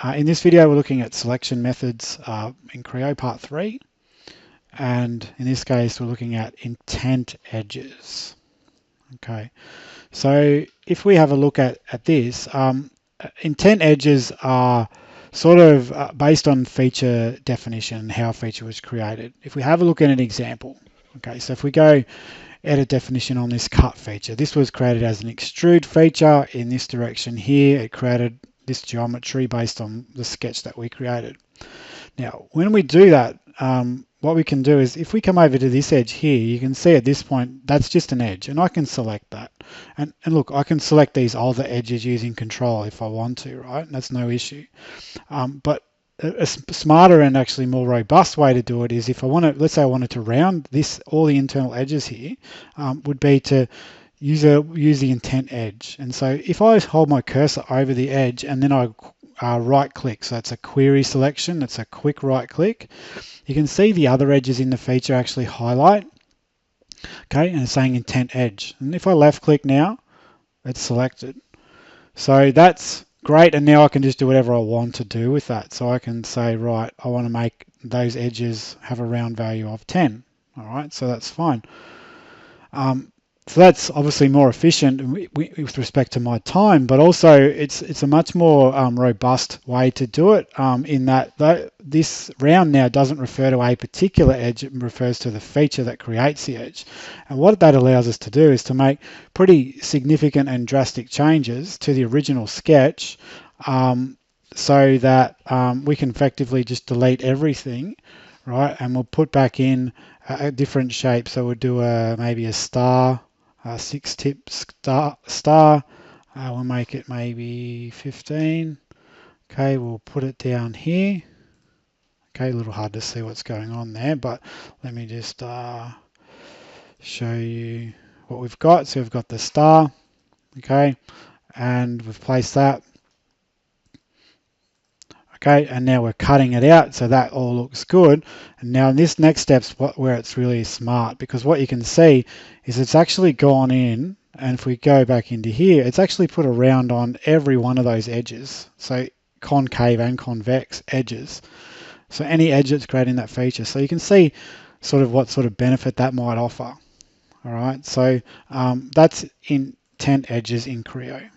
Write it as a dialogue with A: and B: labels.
A: In this video, we're looking at selection methods in Creo Part 3. And in this case, we're looking at intent edges. Okay, so if we have a look at this, intent edges are sort of based on feature definition, how a feature was created. If we have a look at an example, okay, so if we go edit definition on this cut feature, this was created as an extrude feature in this direction here. It created this geometry based on the sketch that we created. Now, when we do that, what we can do is if we come over to this edge here, you can see at this point, that's just an edge, and I can select that. And look, I can select these other edges using control if I want to, right? And that's no issue. But a smarter and actually more robust way to do it is if I want to, let's say I wanted to round this, all the internal edges here, would be to use the intent edge. And so if I hold my cursor over the edge and then I right click, so that's a query selection, it's a quick right click, you can see the other edges in the feature actually highlight, okay, and it's saying intent edge. And if I left click now, it's selected. So that's great, and now I can just do whatever I want to do with that. So I can say, right, I want to make those edges have a round value of 10. All right, so that's fine. So that's obviously more efficient with respect to my time, but also it's a much more robust way to do it in that this round now doesn't refer to a particular edge, it refers to the feature that creates the edge. And what that allows us to do is to make pretty significant and drastic changes to the original sketch so that we can effectively just delete everything, right? And we'll put back in a different shape. So we'll do maybe a star. 6-tip star. We'll make it maybe 15. Okay, we'll put it down here. Okay, a little hard to see what's going on there, but let me just show you what we've got. So we've got the star, okay, and we've placed that. Okay, and now we're cutting it out, so that all looks good. And now in this next step's where it's really smart, because what you can see is it's actually gone in, and if we go back into here, it's actually put a round on every one of those edges. So concave and convex edges. So any edge that's creating that feature. So you can see sort of what sort of benefit that might offer. All right, so that's intent edges in Creo.